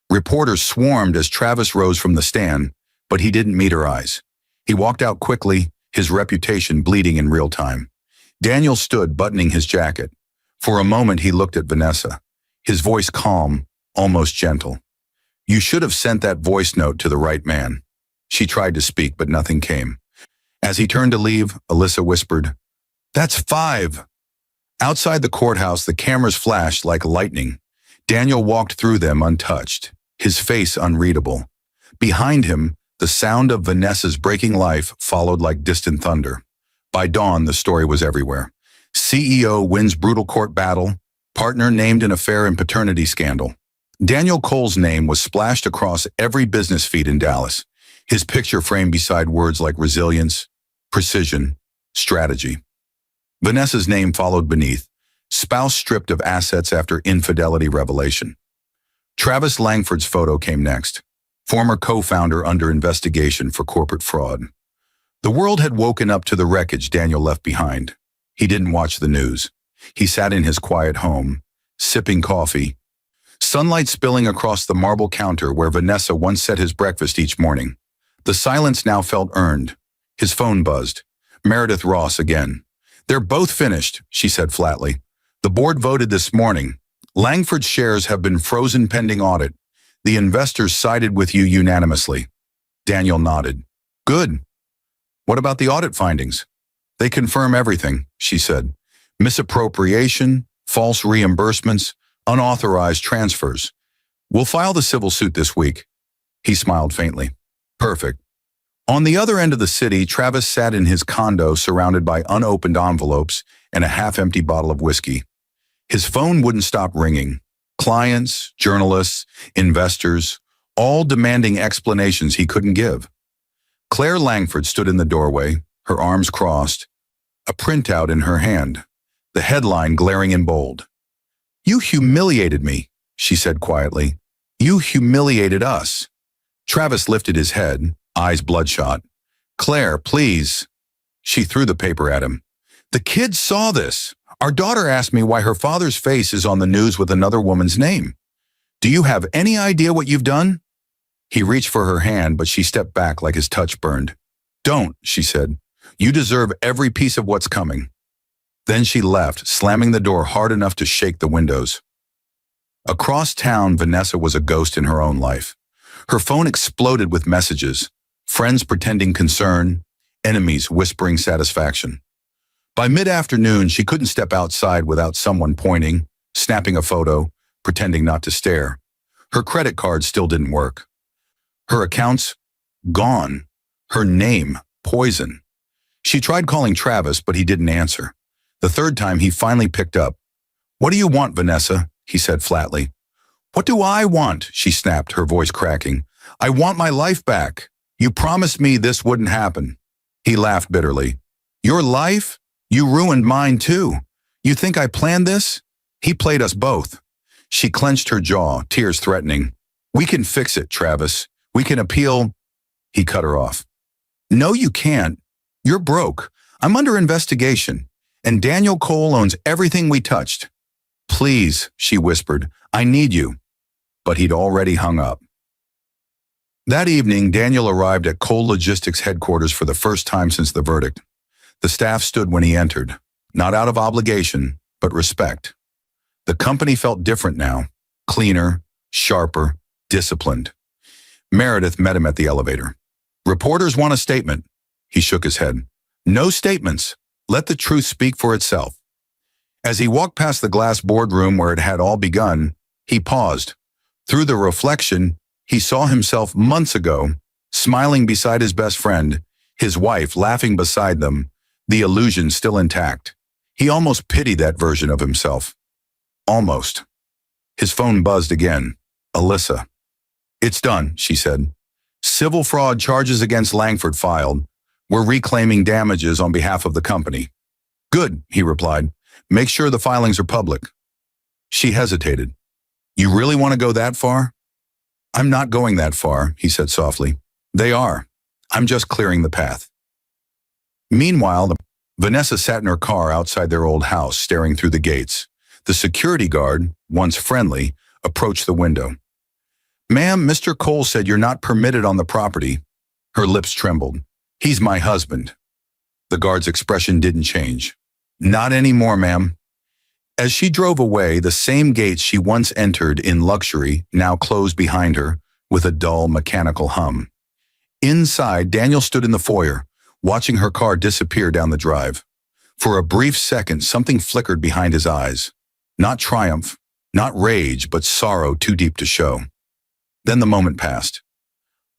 Reporters swarmed as Travis rose from the stand, but he didn't meet her eyes. He walked out quickly, his reputation bleeding in real time. Daniel stood buttoning his jacket. For a moment he looked at Vanessa, his voice calm, almost gentle. "You should have sent that voice note to the right man." She tried to speak, but nothing came. As he turned to leave, Alyssa whispered, "That's 5." Outside the courthouse, the cameras flashed like lightning. Daniel walked through them untouched, his face unreadable. Behind him, the sound of Vanessa's breaking life followed like distant thunder. By dawn, the story was everywhere. CEO wins brutal court battle, partner named in affair and paternity scandal. Daniel Cole's name was splashed across every business feed in Dallas, his picture framed beside words like resilience, precision, strategy. Vanessa's name followed beneath, spouse stripped of assets after infidelity revelation. Travis Langford's photo came next, former co-founder under investigation for corporate fraud. The world had woken up to the wreckage Daniel left behind. He didn't watch the news. He sat in his quiet home, sipping coffee, sunlight spilling across the marble counter where Vanessa once set his breakfast each morning. The silence now felt earned. His phone buzzed. Meredith Ross again. "They're both finished," she said flatly. "The board voted this morning. Langford's shares have been frozen pending audit. The investors sided with you unanimously." Daniel nodded. "Good." What about the audit findings? They confirm everything, she said. Misappropriation, false reimbursements, unauthorized transfers. We'll file the civil suit this week. He smiled faintly. Perfect. On the other end of the city, Travis sat in his condo surrounded by unopened envelopes and a half-empty bottle of whiskey. His phone wouldn't stop ringing. Clients, journalists, investors, all demanding explanations he couldn't give. Claire Langford stood in the doorway, her arms crossed, a printout in her hand, the headline glaring in bold. "You humiliated me," she said quietly. "You humiliated us." Travis lifted his head, eyes bloodshot. "Claire, please." She threw the paper at him. "The kids saw this. Our daughter asked me why her father's face is on the news with another woman's name. Do you have any idea what you've done?" He reached for her hand, but she stepped back like his touch burned. "Don't," she said. "You deserve every piece of what's coming." Then she left, slamming the door hard enough to shake the windows. Across town, Vanessa was a ghost in her own life. Her phone exploded with messages, friends pretending concern, enemies whispering satisfaction. By mid-afternoon, she couldn't step outside without someone pointing, snapping a photo, pretending not to stare. Her credit card still didn't work. Her accounts, gone. Her name, poison. She tried calling Travis, but he didn't answer. The third time, he finally picked up. "What do you want, Vanessa?" he said flatly. "What do I want?" she snapped, her voice cracking. "I want my life back. You promised me this wouldn't happen." He laughed bitterly. "Your life? You ruined mine too. You think I planned this? He played us both." She clenched her jaw, tears threatening. "We can fix it, Travis. We can appeal." He cut her off. "No, you can't. You're broke. I'm under investigation. And Daniel Cole owns everything we touched." "Please," she whispered, "I need you." But he'd already hung up. That evening, Daniel arrived at Cole Logistics headquarters for the first time since the verdict. The staff stood when he entered, not out of obligation, but respect. The company felt different now, cleaner, sharper, disciplined. Meredith met him at the elevator. "Reporters want a statement." He shook his head. "No statements. Let the truth speak for itself." As he walked past the glass boardroom where it had all begun, he paused. Through the reflection, he saw himself months ago, smiling beside his best friend, his wife laughing beside them, the illusion still intact. He almost pitied that version of himself. Almost. His phone buzzed again. Alyssa. "It's done," she said. "Civil fraud charges against Langford filed. We're reclaiming damages on behalf of the company." "Good," he replied. "Make sure the filings are public." She hesitated. "You really want to go that far?" "I'm not going that far," he said softly. "They are. I'm just clearing the path." Meanwhile, Vanessa sat in her car outside their old house, staring through the gates. The security guard, once friendly, approached the window. "Ma'am, Mr. Cole said you're not permitted on the property." Her lips trembled. "He's my husband." The guard's expression didn't change. "Not anymore, ma'am." As she drove away, the same gates she once entered in luxury now closed behind her with a dull, mechanical hum. Inside, Daniel stood in the foyer, watching her car disappear down the drive. For a brief second, something flickered behind his eyes. Not triumph, not rage, but sorrow too deep to show. Then the moment passed.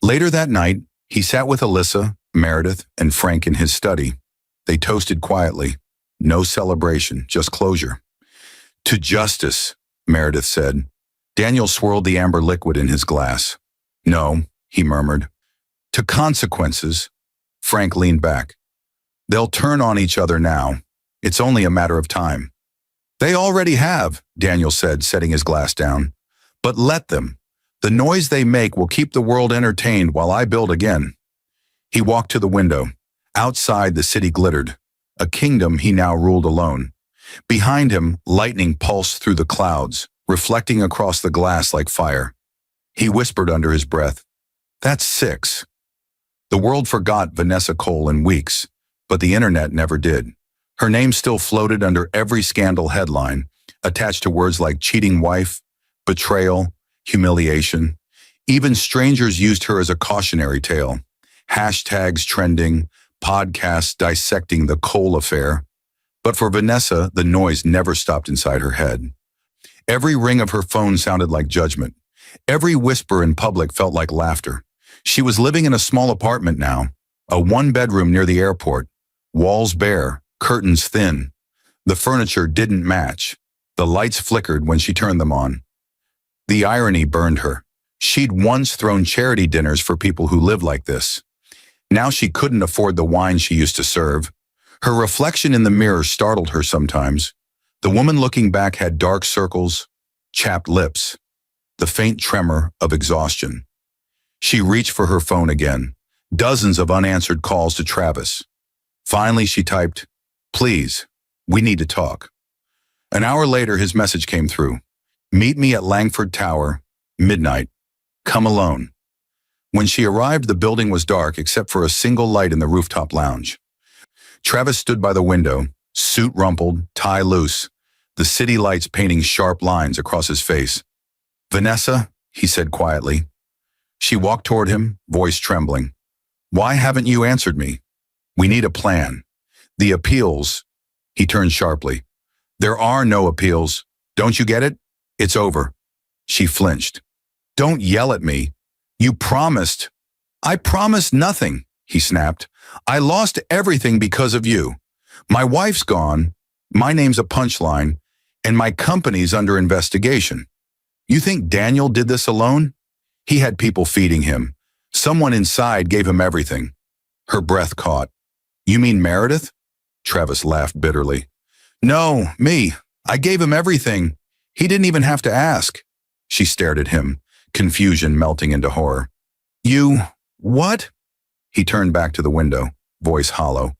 Later that night, he sat with Alyssa, Meredith, and Frank in his study. They toasted quietly. No celebration, just closure. "To justice," Meredith said. Daniel swirled the amber liquid in his glass. "No," he murmured. "To consequences." Frank leaned back. "They'll turn on each other now. It's only a matter of time." "They already have," Daniel said, setting his glass down. "But let them. The noise they make will keep the world entertained while I build again." He walked to the window. Outside, the city glittered. A kingdom he now ruled alone. Behind him, lightning pulsed through the clouds, reflecting across the glass like fire. He whispered under his breath, "That's 6. The world forgot Vanessa Cole in weeks, but the internet never did. Her name still floated under every scandal headline, attached to words like cheating wife, betrayal, humiliation. Even strangers used her as a cautionary tale. Hashtags trending, podcasts dissecting the Cole affair. But for Vanessa, the noise never stopped inside her head. Every ring of her phone sounded like judgment. Every whisper in public felt like laughter. She was living in a small apartment now, a one-bedroom near the airport, walls bare, curtains thin. The furniture didn't match. The lights flickered when she turned them on. The irony burned her. She'd once thrown charity dinners for people who lived like this. Now she couldn't afford the wine she used to serve. Her reflection in the mirror startled her sometimes. The woman looking back had dark circles, chapped lips, the faint tremor of exhaustion. She reached for her phone again, dozens of unanswered calls to Travis. Finally, she typed, "Please, we need to talk." An hour later, his message came through. "Meet me at Langford Tower, midnight. Come alone." When she arrived, the building was dark except for a single light in the rooftop lounge. Travis stood by the window, suit rumpled, tie loose, the city lights painting sharp lines across his face. "Vanessa," he said quietly. She walked toward him, voice trembling. "Why haven't you answered me? We need a plan. The appeals." He turned sharply. "There are no appeals. Don't you get it? It's over." She flinched. "Don't yell at me. You promised." "I promised nothing," he snapped. "I lost everything because of you. My wife's gone, my name's a punchline, and my company's under investigation. You think Daniel did this alone? He had people feeding him. Someone inside gave him everything." Her breath caught. "You mean Meredith?" Travis laughed bitterly. "No, me. I gave him everything. He didn't even have to ask." She stared at him, confusion melting into horror. "You... what?" He turned back to the window, voice hollow.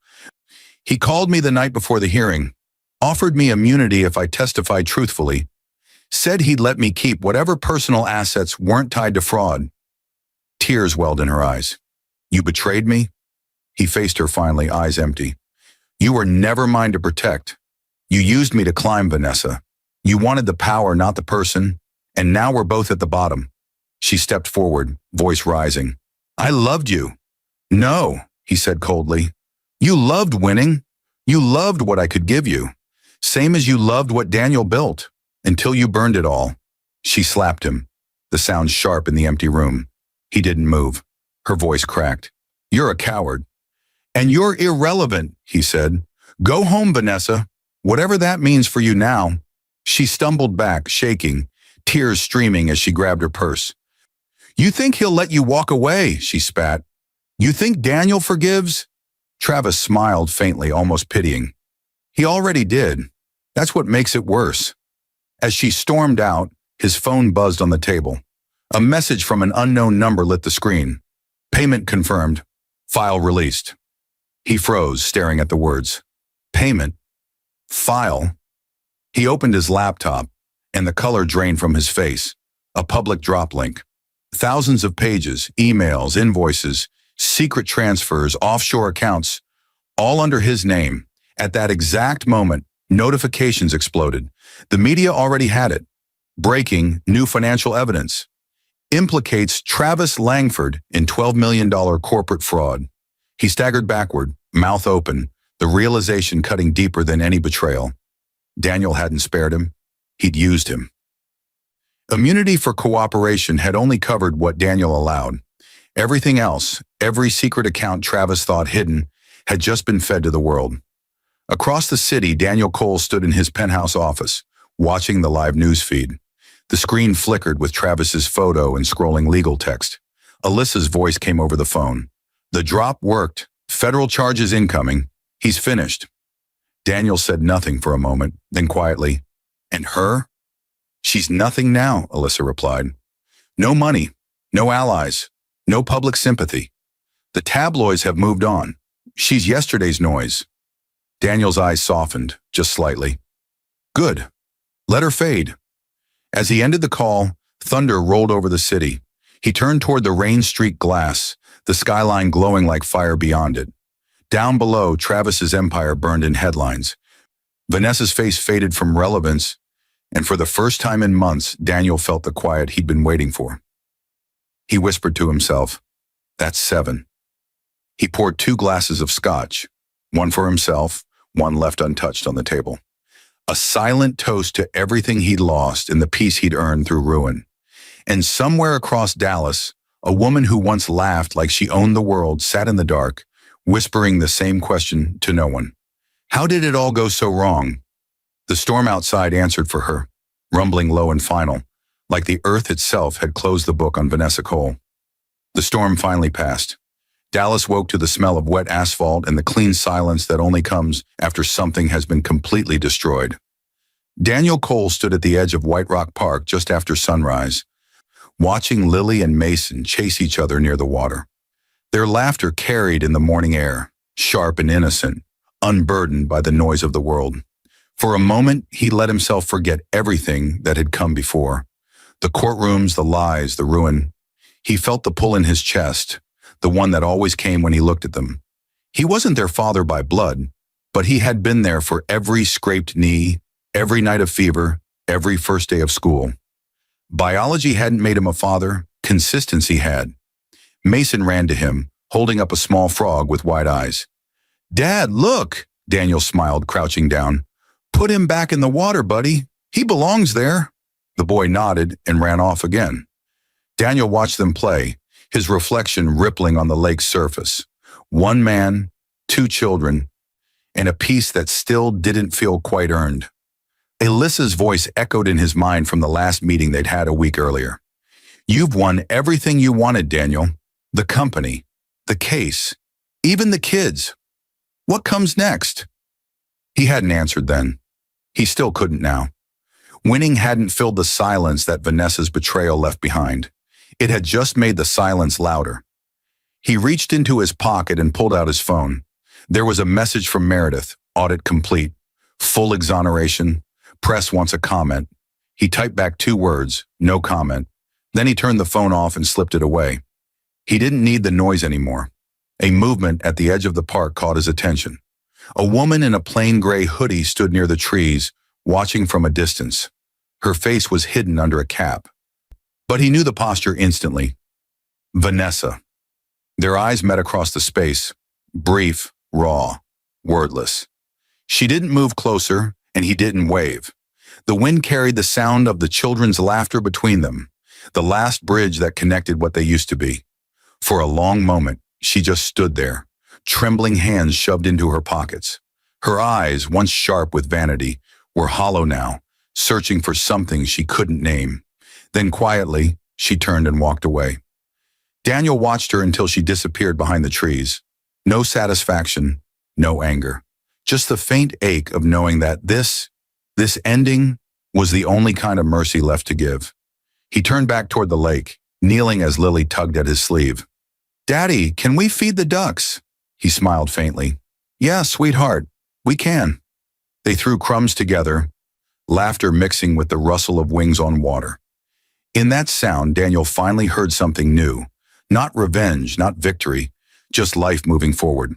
"He called me the night before the hearing, offered me immunity if I testified truthfully, said he'd let me keep whatever personal assets weren't tied to fraud." Tears welled in her eyes. "You betrayed me?" He faced her finally, eyes empty. "You were never mine to protect. You used me to climb, Vanessa. You wanted the power, not the person, and now we're both at the bottom." She stepped forward, voice rising. "I loved you." "No," he said coldly. "You loved winning. You loved what I could give you. Same as you loved what Daniel built, until you burned it all." She slapped him, the sound sharp in the empty room. He didn't move. Her voice cracked. "You're a coward." "And you're irrelevant," he said. "Go home, Vanessa, whatever that means for you now." She stumbled back, shaking, tears streaming as she grabbed her purse. "You think he'll let you walk away?" she spat. "You think Daniel forgives?" Travis smiled faintly, almost pitying. "He already did. That's what makes it worse." As she stormed out, his phone buzzed on the table. A message from an unknown number lit the screen. "Payment confirmed. File released." He froze, staring at the words. "Payment? File?" He opened his laptop, and the color drained from his face. A public drop link. Thousands of pages, emails, invoices, secret transfers, offshore accounts, all under his name. At that exact moment, notifications exploded. The media already had it. Breaking, new financial evidence. Implicates Travis Langford in $12 million corporate fraud. He staggered backward, mouth open, the realization cutting deeper than any betrayal. Daniel hadn't spared him. He'd used him. Immunity for cooperation had only covered what Daniel allowed. Everything else, every secret account Travis thought hidden, had just been fed to the world. Across the city, Daniel Cole stood in his penthouse office, watching the live news feed. The screen flickered with Travis's photo and scrolling legal text. Alyssa's voice came over the phone. "The drop worked. Federal charges incoming. He's finished." Daniel said nothing for a moment, then quietly, "And her?" "She's nothing now," Alyssa replied. "No money, no allies, no public sympathy. The tabloids have moved on. She's yesterday's noise." Daniel's eyes softened, just slightly. "Good. Let her fade." As he ended the call, thunder rolled over the city. He turned toward the rain-streaked glass, the skyline glowing like fire beyond it. Down below, Travis's empire burned in headlines. Vanessa's face faded from relevance, and for the first time in months, Daniel felt the quiet he'd been waiting for. He whispered to himself, "That's 7." He poured 2 glasses of scotch, one for himself, one left untouched on the table. A silent toast to everything he'd lost and the peace he'd earned through ruin. And somewhere across Dallas, a woman who once laughed like she owned the world sat in the dark, whispering the same question to no one. How did it all go so wrong? The storm outside answered for her, rumbling low and final, like the earth itself had closed the book on Vanessa Cole. The storm finally passed. Dallas woke to the smell of wet asphalt and the clean silence that only comes after something has been completely destroyed. Daniel Cole stood at the edge of White Rock Park just after sunrise, watching Lily and Mason chase each other near the water. Their laughter carried in the morning air, sharp and innocent, unburdened by the noise of the world. For a moment, he let himself forget everything that had come before. The courtrooms, the lies, the ruin. He felt the pull in his chest, the one that always came when he looked at them. He wasn't their father by blood, but he had been there for every scraped knee, every night of fever, every first day of school. Biology hadn't made him a father, consistency had. Mason ran to him, holding up a small frog with wide eyes. "Dad, look!" Daniel smiled, crouching down. "Put him back in the water, buddy. He belongs there." The boy nodded and ran off again. Daniel watched them play, his reflection rippling on the lake's surface. 1 man, 2 children, and a peace that still didn't feel quite earned. Alyssa's voice echoed in his mind from the last meeting they'd had a week earlier. "You've won everything you wanted, Daniel. The company, the case, even the kids. What comes next?" He hadn't answered then. He still couldn't now. Winning hadn't filled the silence that Vanessa's betrayal left behind. It had just made the silence louder. He reached into his pocket and pulled out his phone. There was a message from Meredith, audit complete, full exoneration, press wants a comment. He typed back 2 words, no comment. Then he turned the phone off and slipped it away. He didn't need the noise anymore. A movement at the edge of the park caught his attention. A woman in a plain gray hoodie stood near the trees, watching from a distance. Her face was hidden under a cap. But he knew the posture instantly. Vanessa. Their eyes met across the space, brief, raw, wordless. She didn't move closer, and he didn't wave. The wind carried the sound of the children's laughter between them, the last bridge that connected what they used to be. For a long moment, she just stood there, trembling hands shoved into her pockets. Her eyes, once sharp with vanity, were hollow now, searching for something she couldn't name. Then quietly, she turned and walked away. Daniel watched her until she disappeared behind the trees. No satisfaction, no anger. Just the faint ache of knowing that this ending was the only kind of mercy left to give. He turned back toward the lake, kneeling as Lily tugged at his sleeve. "Daddy, can we feed the ducks?" He smiled faintly. "Yeah, sweetheart, we can." They threw crumbs together, laughter mixing with the rustle of wings on water. In that sound, Daniel finally heard something new. Not revenge, not victory, just life moving forward.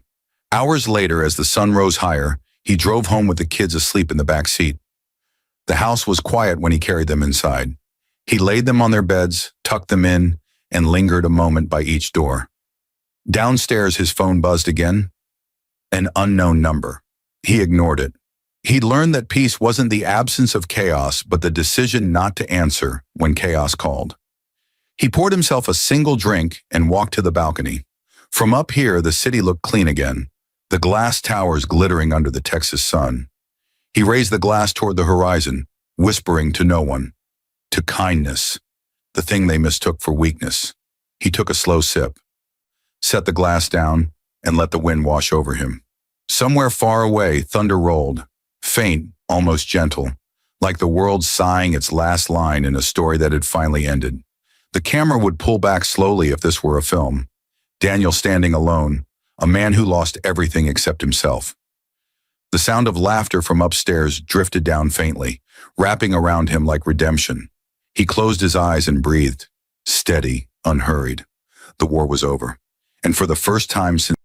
Hours later, as the sun rose higher, he drove home with the kids asleep in the back seat. The house was quiet when he carried them inside. He laid them on their beds, tucked them in, and lingered a moment by each door. Downstairs, his phone buzzed again. An unknown number. He ignored it. He'd learned that peace wasn't the absence of chaos, but the decision not to answer when chaos called. He poured himself a single drink and walked to the balcony. From up here, the city looked clean again, the glass towers glittering under the Texas sun. He raised the glass toward the horizon, whispering to no one, to kindness, the thing they mistook for weakness. He took a slow sip, set the glass down, and let the wind wash over him. Somewhere far away, thunder rolled, faint, almost gentle, like the world sighing its last line in a story that had finally ended. The camera would pull back slowly if this were a film. Daniel standing alone, a man who lost everything except himself. The sound of laughter from upstairs drifted down faintly, wrapping around him like redemption. He closed his eyes and breathed, steady, unhurried. The war was over. And for the first time since